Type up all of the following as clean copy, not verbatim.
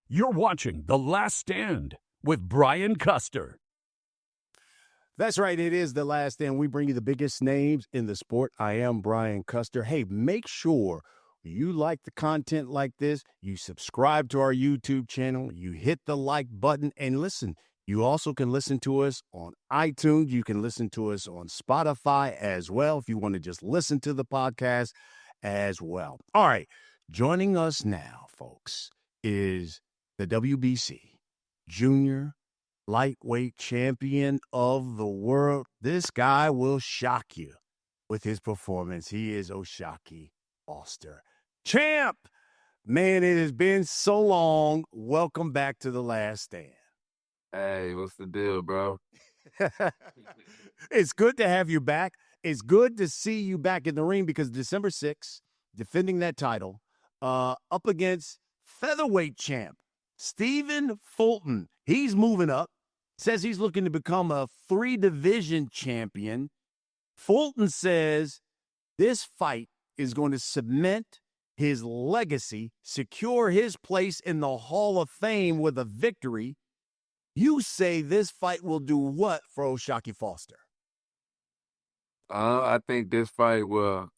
You're watching The Last Stand with Brian Custer. That's right. It is The Last Stand. We bring you the biggest names in the sport. I am Brian Custer. Hey, make sure you like the content like this. You subscribe to our YouTube channel. You hit the like button. And listen, you also can listen to us on iTunes. You can listen to us on Spotify as well if you want to just listen to the podcast as well. All right. Joining us now, folks, is the WBC Junior Lightweight Champion of the world. This guy will shock you with his performance. He is O'Shaquie Foster. Champ! Man, it has been so long. Welcome back to The Last Stand. Hey, what's the deal, bro? It's good to have you back. It's good to see you back in the ring because December 6th, defending that title, up against featherweight champ Stephen Fulton. He's moving up. Says he's looking to become a 3-division champion. Fulton says this fight is going to cement his legacy, secure his place in the Hall of Fame with a victory. You say this fight will do what for O'Shaquie Foster? I think this fight will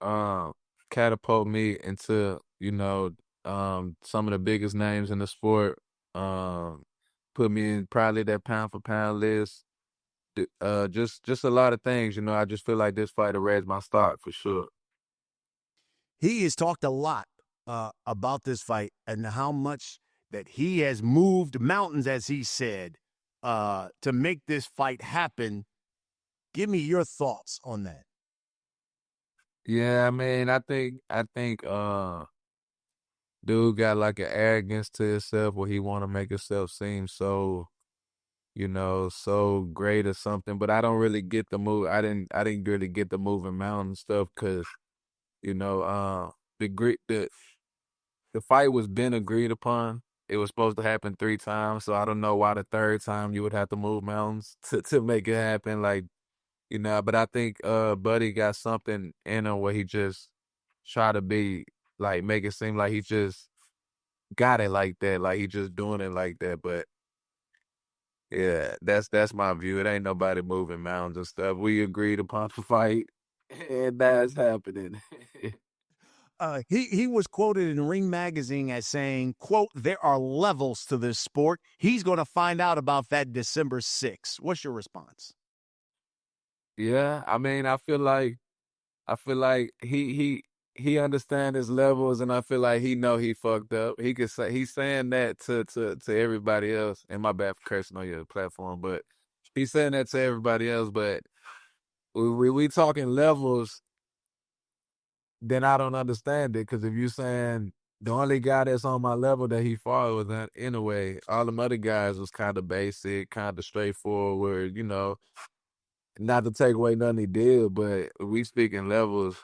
catapult me into, some of the biggest names in the sport. Put me in probably that pound for pound list. Just a lot of things, I just feel like this fight will raise my stock for sure. He has talked a lot about this fight and how much that he has moved mountains, as he said, to make this fight happen. Give me your thoughts on that. Yeah, I mean, I think dude got like an arrogance to himself where he want to make himself seem so, so great or something. But I don't really get the move. I didn't really get the moving mountain stuff because, the fight was been agreed upon. It was supposed to happen 3 times, so I don't know why the third time you would have to move mountains to make it happen. Like, but I think Buddy got something in him where he just try to be like make it seem like he just got it like that, like he just doing it like that. But yeah, that's my view. It ain't nobody moving mountains and stuff. We agreed upon the fight, and that's happening. He was quoted in Ring Magazine as saying, quote, "There are levels to this sport." He's going to find out about that December 6th. What's your response? Yeah, I mean, I feel like he understand his levels, and I feel like he know he fucked up. He could say he's saying that to everybody else. And my bad for cursing on your platform, but he's saying that to everybody else. But we talking levels, then I don't understand it. Because if you saying the only guy that's on my level that he fought was that anyway, all them other guys was kind of basic, kind of straightforward. Not to take away nothing he did, but if we speaking levels,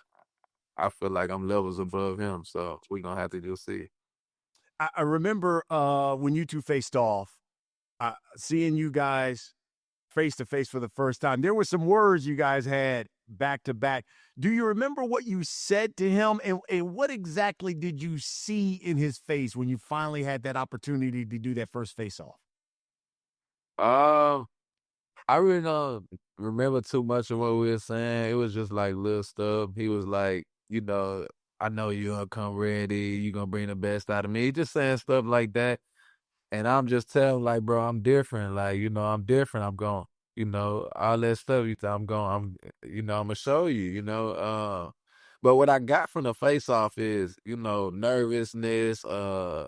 I feel like I'm levels above him, so we gonna have to just see. I remember when you two faced off, seeing you guys face to face for the first time. There were some words you guys had back to back. Do you remember what you said to him, and what exactly did you see in his face when you finally had that opportunity to do that first face off? Um, I really don't remember too much of what we were saying. It was just like little stuff. He was like, I know you gonna come ready. You gonna bring the best out of me. Just saying stuff like that. And I'm just telling him, like, bro, I'm different. Like, I'm different. I'm going, all that stuff. I'm gonna show you, But what I got from the face off is, nervousness, trying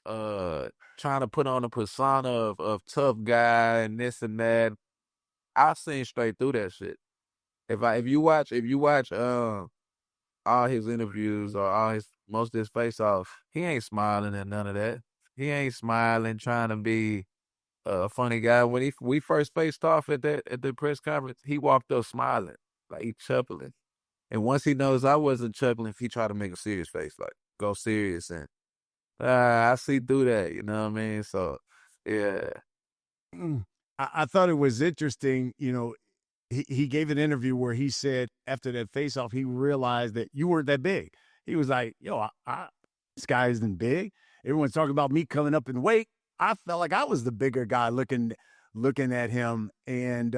to put on a persona of tough guy and this and that. I seen straight through that shit. If you watch all his interviews or most of his face off, he ain't smiling at none of that. He ain't smiling, trying to be a funny guy. When we first faced off at the press conference, he walked up smiling, like he chuckling. And once he knows I wasn't chuckling, he tried to make a serious face, like go serious. And I see through that, you know what I mean? So yeah. I thought it was interesting, he gave an interview where he said after that face-off, he realized that you weren't that big. He was like, yo, this guy isn't big. Everyone's talking about me coming up in weight. I felt like I was the bigger guy looking at him, and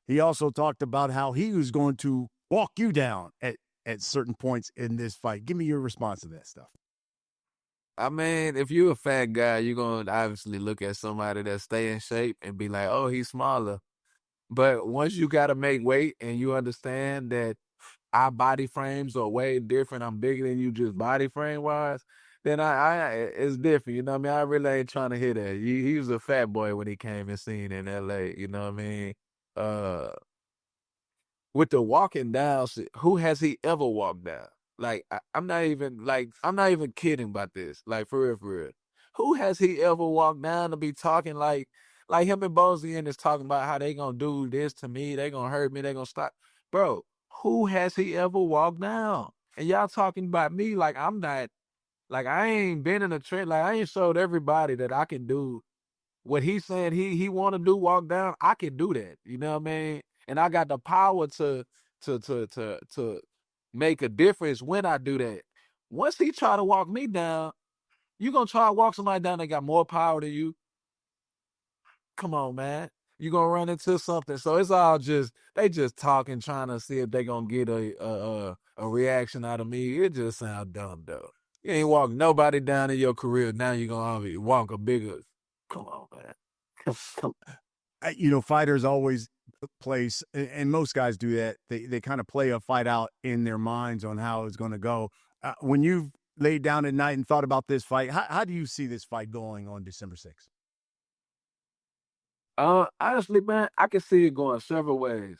he also talked about how he was going to walk you down at certain points in this fight. Give me your response to that stuff. I mean, if you're a fat guy, you're gonna obviously look at somebody that stay in shape and be like, "Oh, he's smaller." But once you gotta make weight and you understand that our body frames are way different, I'm bigger than you just body frame wise, then it's different. You know what I mean? I really ain't trying to hear that. He was a fat boy when he came and seen in LA. You know what I mean? Uh, with the walking down, who has he ever walked down? Like I'm not even kidding about this. Like for real, for real. Who has he ever walked down to be talking like him and Bozy and is talking about how they gonna do this to me, they gonna hurt me, they gonna stop. Bro, who has he ever walked down? And y'all talking about me like I'm not like I ain't been in a trend, like I ain't showed everybody that I can do what he's saying he want to do, walk down. I can do that. You know what I mean? And I got the power to make a difference when I do that. Once he try to walk me down, you gonna try to walk somebody down that got more power than you? Come on, man. You gonna run into something. So it's all just they just talking, trying to see if they gonna get a reaction out of me. It just sound dumb though. You ain't walk nobody down in your career. Now you gonna walk a bigger. Come on, man. Come. Fighters always place, and most guys do that. They kind of play a fight out in their minds on how it's going to go. When you've laid down at night and thought about this fight, how do you see this fight going on December 6th? Honestly, man, I can see it going several ways.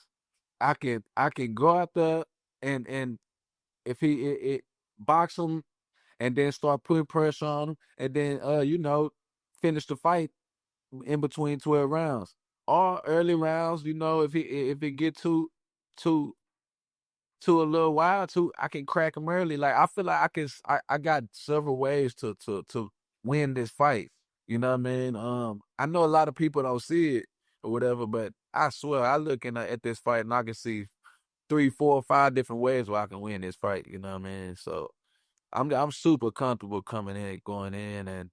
I can go out there and if it box him and then start putting pressure on him and then finish the fight in between 12 rounds. Or early rounds, if it get too a little while too, I can crack him early. Like I feel like I got several ways to win this fight. You know what I mean? I know a lot of people don't see it or whatever, but I swear I look at this fight and I can see 3, 4, 5 different ways where I can win this fight. You know what I mean? So I'm super comfortable going in, and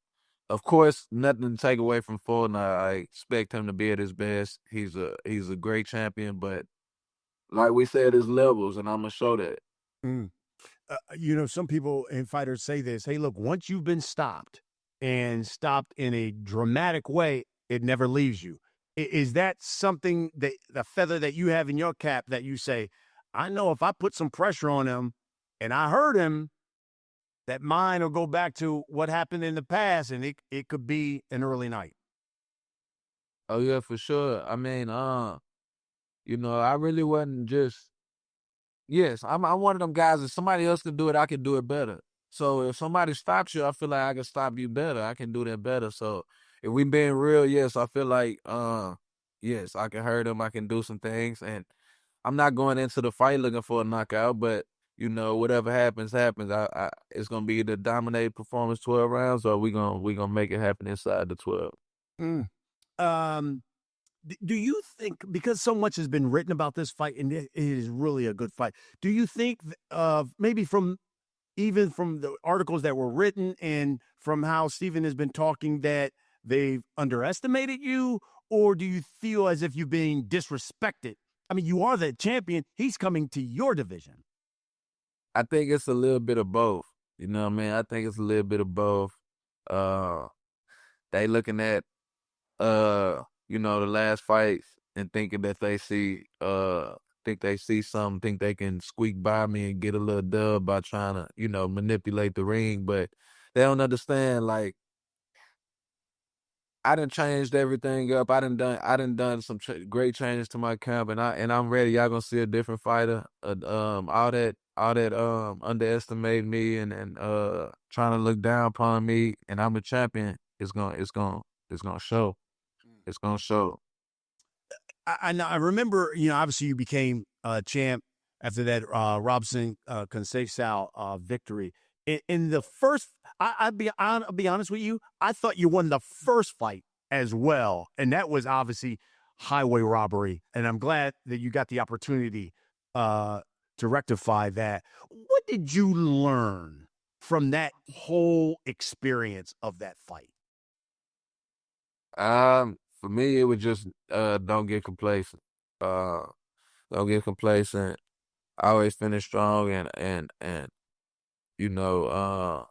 of course, nothing to take away from Fulton. I expect him to be at his best. He's a great champion, but like we said, there's levels, and I'm gonna show that. Mm. Some people and fighters say this. Hey, look, once you've been stopped and stopped in a dramatic way, it never leaves you. Is that something that the feather that you have in your cap that you say, I know if I put some pressure on him and I hurt him, that mind will go back to what happened in the past, and it could be an early night. Oh yeah, for sure. I mean, I really wasn't just. Yes, I'm one of them guys. If somebody else can do it, I can do it better. So if somebody stops you, I feel like I can stop you better. I can do that better. So if we being real, yes, I feel like yes, I can hurt him. I can do some things, and I'm not going into the fight looking for a knockout. But whatever happens, happens. It's gonna be the dominate performance 12 rounds, or we gonna make it happen inside the 12. Mm. Um, do you think, because so much has been written about this fight and it is really a good fight, do you think maybe even from the articles that were written and from how Stephen has been talking that they've underestimated you, or do you feel as if you're being disrespected? I mean, you are the champion. He's coming to your division. I think it's a little bit of both. You know what I mean? I think it's a little bit of both. Uh, they looking at the last fights and thinking that think they see something, think they can squeak by me and get a little dub by trying to, manipulate the ring, but they don't understand, like, I done changed everything up. I done some great changes to my camp, and I'm ready. Y'all gonna see a different fighter. All that underestimate me and trying to look down upon me, and I'm a champion. It's gonna show. It's gonna show. I remember, obviously you became champ after that Robson Conceição victory. In the first, I'll be honest with you, I thought you won the first fight as well, and that was obviously highway robbery. And I'm glad that you got the opportunity to rectify that. What did you learn from that whole experience of that fight? For me, it was just don't get complacent. Uh, don't get complacent. Always finish strong and you know,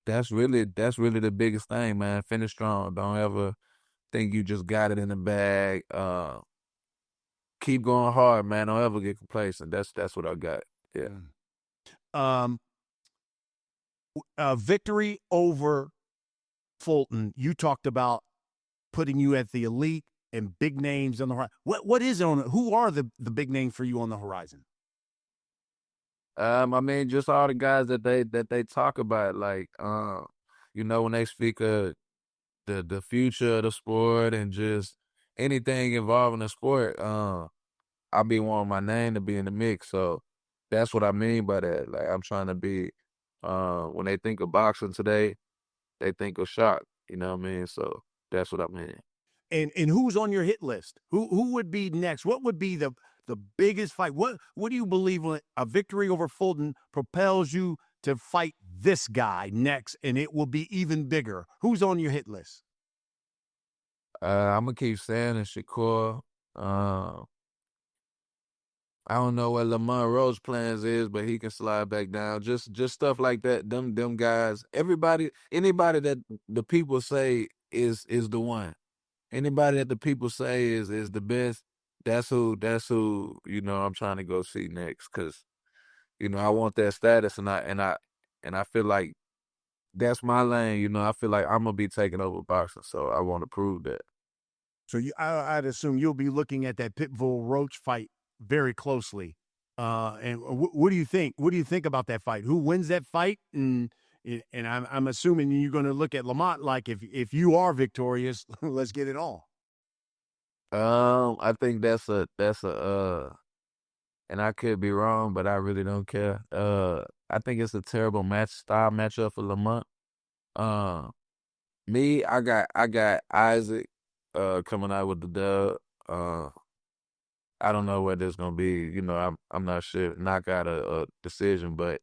that's really the biggest thing, man. Finish strong. Don't ever think you just got it in the bag. Keep going hard, man. Don't ever get complacent. That's what I got. Yeah. Um, victory over Fulton. You talked about putting you at the elite and big names on the horizon. What is on? Who are the big names for you on the horizon? I mean, just all the guys that they talk about, like, when they speak of the future of the sport and just anything involving the sport, I be wanting my name to be in the mix. So that's what I mean by that. Like, I'm trying to be, when they think of boxing today, they think of Shock. You know what I mean? So that's what I mean. And who's on your hit list? Who would be next? What would be the biggest fight? What do you believe when a victory over Fulton propels you to fight this guy next, and it will be even bigger? Who's on your hit list? I'm gonna keep saying it, Shakur. Uh, I don't know what Lamont Rose's plans is, but he can slide back down. Just stuff like that. Them guys. Anybody that the people say is the one. Anybody that the people say is the best. That's who I'm trying to go see next. Cause I want that status, and I feel like that's my lane. I feel like I'm gonna be taking over boxing, so I want to prove that. So I'd assume you'll be looking at that Pitbull Roach fight very closely. And what do you think? What do you think about that fight? Who wins that fight? And I'm assuming you're going to look at Lamont like if you are victorious, let's get it all. I think and I could be wrong, but I really don't care. I think it's a terrible matchup for Lamont. Uh, Me, I got Isaac coming out with the dub. Uh, I don't know what this gonna be. I'm not sure. Knock out a decision, but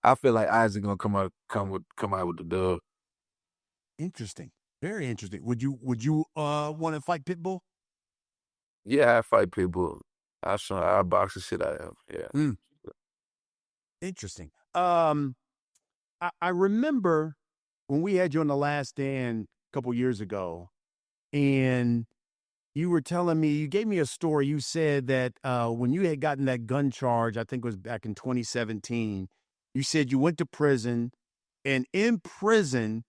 I feel like Isaac gonna come out with the dub. Interesting. Very interesting. Would you want to fight Pitbull? Yeah, I fight people. I box the shit out of him. Yeah. Mm, interesting. I remember when we had you on the Last Stand a couple years ago, and you were telling me, you gave me a story. You said that when you had gotten that gun charge, I think it was back in 2017, you said you went to prison, and in prison,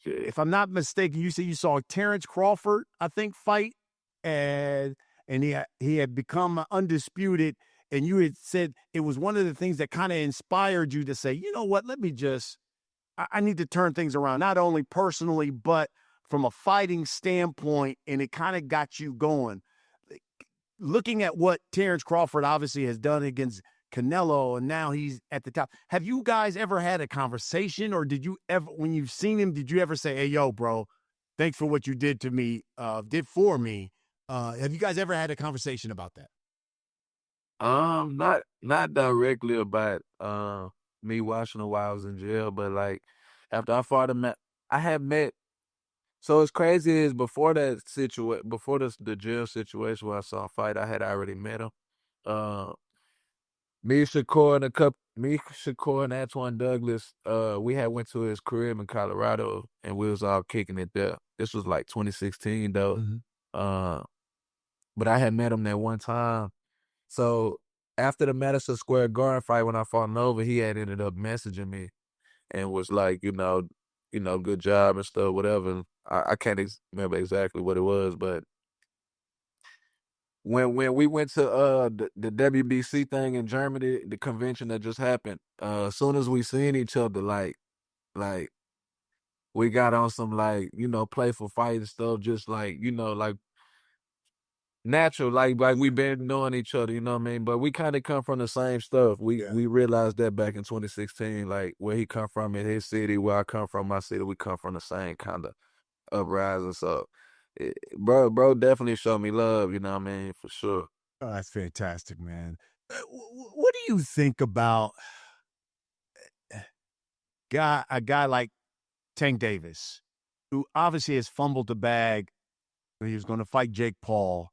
Yeah. if I'm not mistaken, you said you saw Terrence Crawford, I think, fight, and he had become undisputed, and you had said it was one of the things that kind of inspired you to say, you know what, let me just I need to turn things around, not only personally, but from a fighting standpoint, and it kind of got you going. Looking at what Terrence Crawford obviously has done against Canelo, and now he's at the top. Have you guys ever had a conversation, or did you ever, when you've seen him, did you ever say, "Hey, yo, bro, thanks for what you did to me, did for me"? Have you guys ever had a conversation about that? Not directly about me watching him while I was in jail, but like after I fought him, I had met. So it's crazy is before the jail situation where I saw him fight, I had already met him. Uh, me, Shakur, and Antoine Douglas, we had went to his crib in Colorado, and we was all kicking it there. This was like 2016 though. Mm-hmm. Uh, but I had met him that one time. So after the Madison Square Garden fight, when I fought Nova, he had ended up messaging me and was like, good job and stuff, whatever. I can't remember exactly what it was, but when we went to the WBC thing in Germany, the convention that just happened, as soon as we seen each other, like we got on some like playful fighting stuff, just like like natural, like we been knowing each other, you know what I mean? But we kind of come from the same stuff. We Yeah. we realized that back in 2016, like where he come from in his city, where I come from my city, we come from the same kind of uprising. So, bro, definitely showed me love. You know what I mean? For sure. Oh, that's fantastic, man. What do you think about a guy like Tank Davis? who obviously has fumbled the bag. He was going to fight Jake Paul.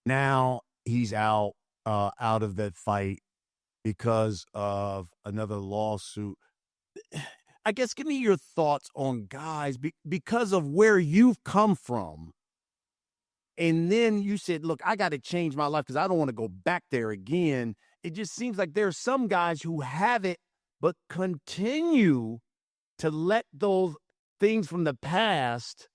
Now he's out of that fight because of another lawsuit. I guess give me your thoughts on guys because of where you've come from. And then you said, look, I got to change my life because I don't want to go back there again. It just seems like there are some guys who have it, but continue to let those things from the past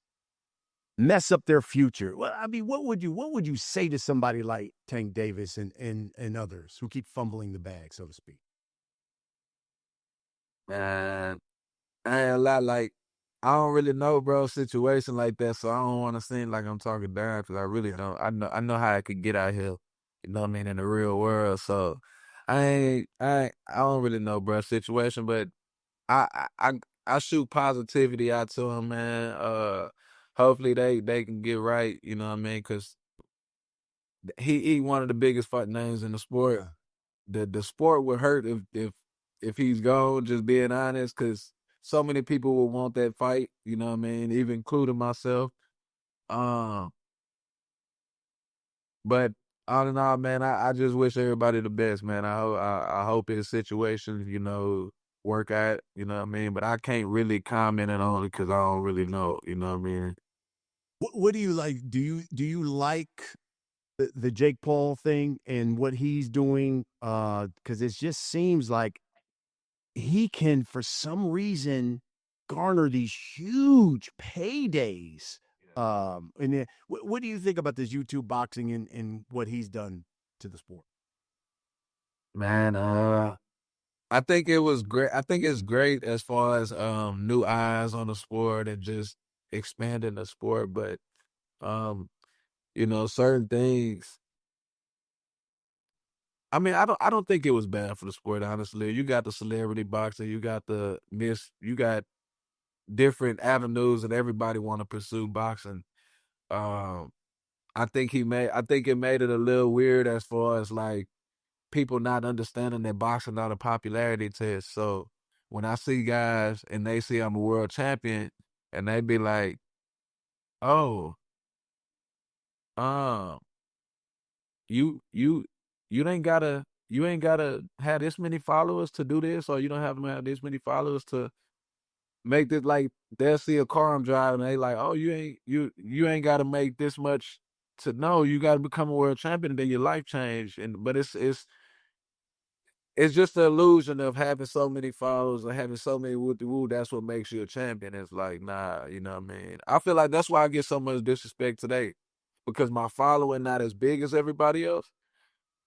mess up their future. Well, I mean, what would you say to somebody like Tank Davis and others who keep fumbling the bag, so to speak? Man, I ain't a lot like I don't really know, bro, situation like that, so I don't want to seem like I'm talking down because I really don't. I know how I could get out here, you know what I mean, in the real world. So I don't really know, bro, situation, but I I I I shoot positivity out to him, man. Hopefully they can get right, you know what I mean, because he one of the biggest fight names in the sport. Yeah. The sport would hurt if he's gone, just being honest, because so many people will want that fight, you know what I mean, even including myself. Um, but all in all, man, I just wish everybody the best, man. I hope his situation, work out, you know what I mean. But I can't really comment on it because I don't really know, you know what I mean. What do you like? Do you like the Jake Paul thing and what he's doing? Because it just seems like he can, for some reason, garner these huge paydays. And then, what do you think about this YouTube boxing and what he's done to the sport? Man, I think it was great. I think it's great as far as new eyes on the sport and just expanding the sport, but um, certain things. I mean, I don't think it was bad for the sport, honestly. You got the celebrity boxing, you got different avenues and everybody want to pursue boxing. Um, I think it made it a little weird as far as like people not understanding that boxing not a popularity test. So when I see guys and they see I'm a world champion and they be like, "Oh, um, you you you ain't gotta have this many followers to do this, or you don't have to have this many followers to make this." Like they'll see a car I'm driving, and they like, "Oh, you ain't gotta make this much to know. You gotta become a world champion, and then your life change." And but it's just the illusion of having so many followers and having so many woo woo. That's what makes you a champion. It's like, nah, you know what I mean? I feel like that's why I get so much disrespect today because my following not as big as everybody else.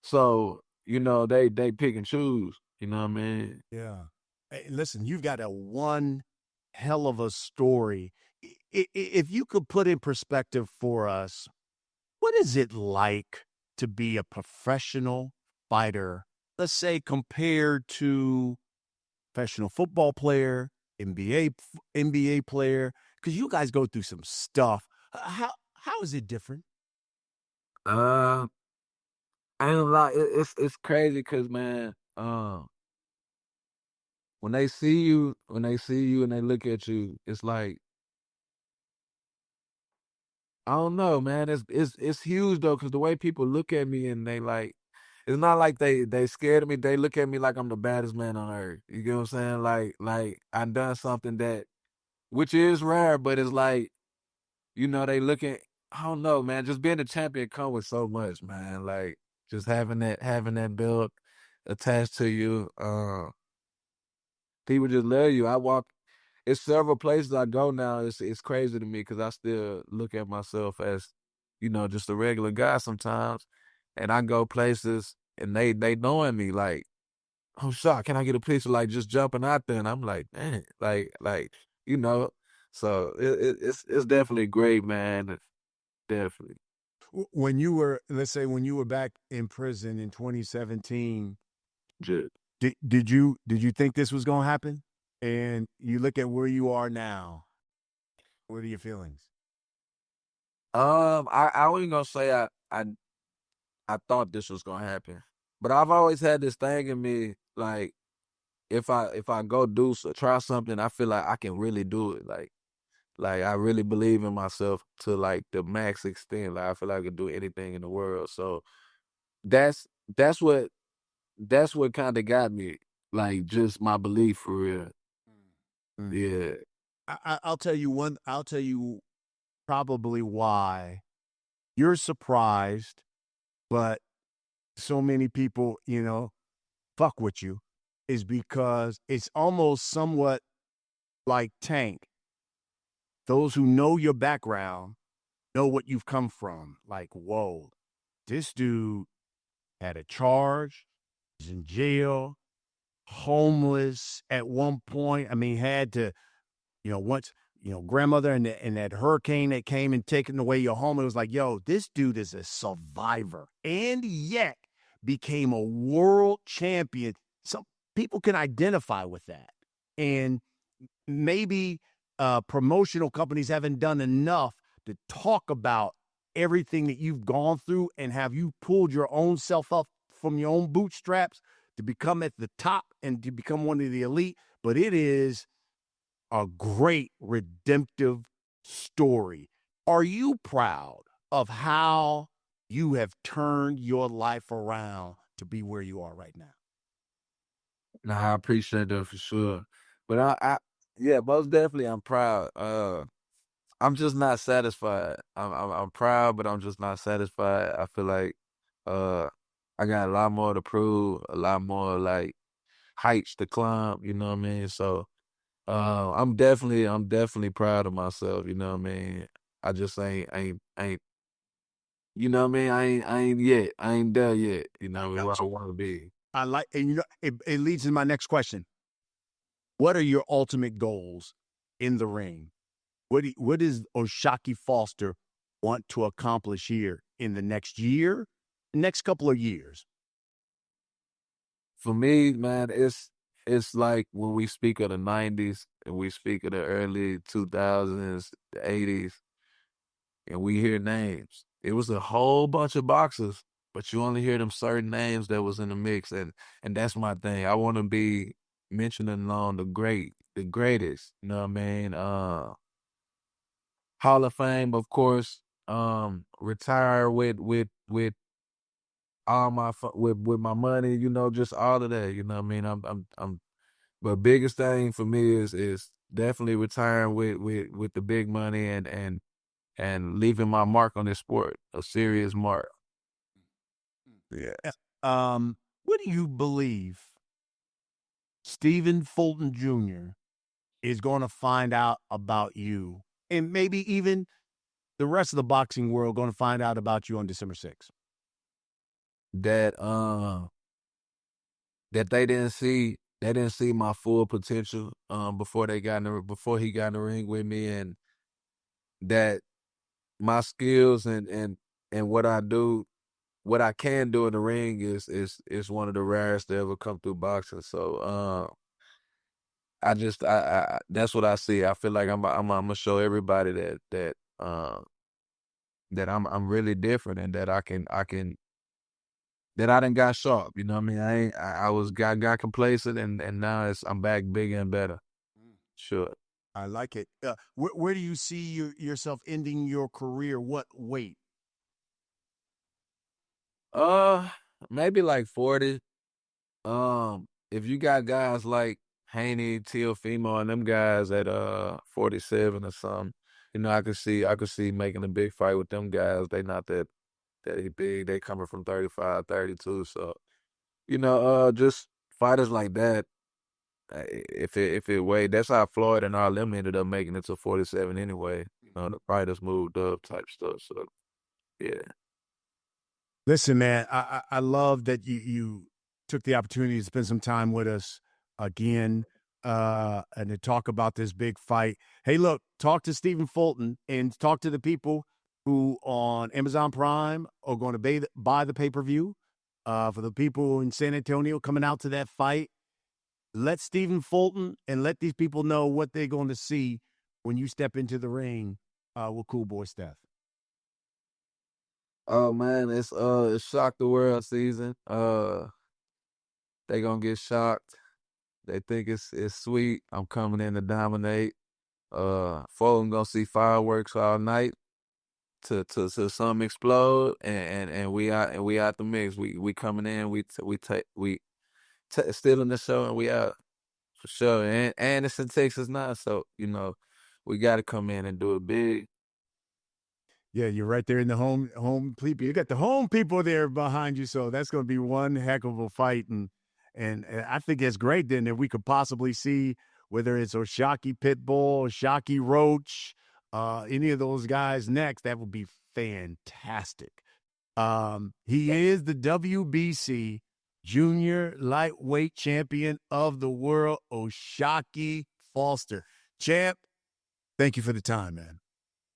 So, they pick and choose. You know what I mean? Yeah. Hey, listen, you've got a one hell of a story. If you could put in perspective for us, what is it like to be a professional fighter? Let's say compared to professional football player, NBA player, because you guys go through some stuff. How is it different? Uh, I ain't gonna lie. It's crazy because man, when they see you and they look at you, it's like I don't know, man. It's huge though, because the way people look at me and they like, it's not like they scared of me. They look at me like I'm the baddest man on earth. You get what I'm saying? Like I done something that, which is rare, but it's like, they looking. I don't know, man. Just being a champion come with so much, man. Like just having that belt attached to you. People just love you. It's several places I go now. It's crazy to me because I still look at myself as, just a regular guy sometimes, and I go places and they knowing me like, "Oh, shocked. Can I get a picture?" Like just jumping out there, and I'm like, man, like you know. So it's definitely great, man. Definitely. When you were, let's say, when you were back in prison in 2017, Just, did you think this was going to happen? And you look at where you are now. What are your feelings? I wasn't gonna say I thought this was gonna happen, but I've always had this thing in me like if I go try something, I feel like I can really do it. Like Like I really believe in myself to like the max extent. Like I feel like I could do anything in the world. So that's that's what that's what kind of got me. Like just my belief for real. Mm. Yeah. I'll tell you one. I'll tell you probably why you're surprised, but so many people, fuck with you, is because it's almost somewhat like Tank. Those who know your background know what you've come from. Like, whoa, this dude had a charge, he's in jail, homeless at one point. I mean, had to, once, grandmother and that hurricane that came and taken away your home. It was like, yo, this dude is a survivor and yet became a world champion. Some people can identify with that. And maybe promotional companies haven't done enough to talk about everything that you've gone through and have you pulled your own self up from your own bootstraps to become at the top and to become one of the elite. But it is a great redemptive story. Are you proud of how you have turned your life around to be where you are right now? Nah, I appreciate that for sure. But yeah, most definitely I'm proud. I'm just not satisfied. I'm proud, but I'm just not satisfied. I feel like uh I got a lot more to prove, a lot more like heights to climb, you know what I mean? So I'm definitely proud of myself, you know what I mean? I just ain't you know what I mean? I ain't yet. I ain't there yet, you know where I wanna be. I like, and it leads to my next question. What are your ultimate goals in the ring? What does Oshaki Foster want to accomplish here in the next year, next couple of years? For me, man, it's like when we speak of the '90s and we speak of the early 2000s, the '80s, and we hear names. It was a whole bunch of boxers, but you only hear them certain names that was in the mix, and that's my thing. I want to be mentioning on the greatest. You know what I mean? Hall of Fame, of course. Retire with all my with my money. You know, just all of that. You know what I mean? I'm. But biggest thing for me is definitely retiring with the big money and leaving my mark on this sport, a serious mark. Yeah. What do you believe Stephen Fulton Jr. is going to find out about you, and maybe even the rest of the boxing world going to find out about you on December 6th? That that they didn't see my full potential before before he got in the ring with me, and that my skills and what I can do in the ring is one of the rarest to ever come through boxing. So I that's what I see. I feel like I'm gonna show everybody that I'm really different and that I can that I done got sharp. You know what I mean? I was got complacent and now I'm back bigger and better. Sure. I like it. Where do you see yourself ending your career? What weight? Uh Maybe like 40. If you got guys like Haney, Teofimo, and them guys at 47 or something, you know, I could see making a big fight with them guys. They not that big. They coming from 35, 32. So, you know, just fighters like that. If it weighed, that's how Floyd and all them ended up making it to 47 anyway. You know, the fighters moved up type stuff. So yeah. Listen, man, I love that you took the opportunity to spend some time with us again, and to talk about this big fight. Hey, look, talk to Stephen Fulton and talk to the people who on Amazon Prime are going to buy the pay-per-view. For the people in San Antonio coming out to that fight, let Stephen Fulton and let these people know what they're going to see when you step into the ring with Cool Boy Steph. Oh man, it's shock the world season. They gonna get shocked. They think it's sweet. I'm coming in to dominate. Fulton gonna see fireworks all night to some explode, and we out the mix. We coming in. We stealing the show, and we out for sure. And it's in Texas now, so we got to come in and do it big. Yeah, you're right there in the home people. You got the home people there behind you, so that's going to be one heck of a fight. And I think it's great then that we could possibly see whether it's Oshaki Pitbull, Oshaki Roach, any of those guys next. That would be fantastic. He is the WBC Junior Lightweight Champion of the World, Oshaki Foster. Champ, thank you for the time, man.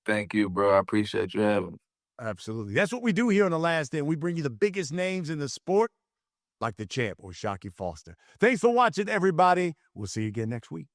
Thank you, bro. I appreciate you having me. Absolutely. That's what we do here on The Last Stand. We bring you the biggest names in the sport, like the champ, Oshaki Foster. Thanks for watching, everybody. We'll see you again next week.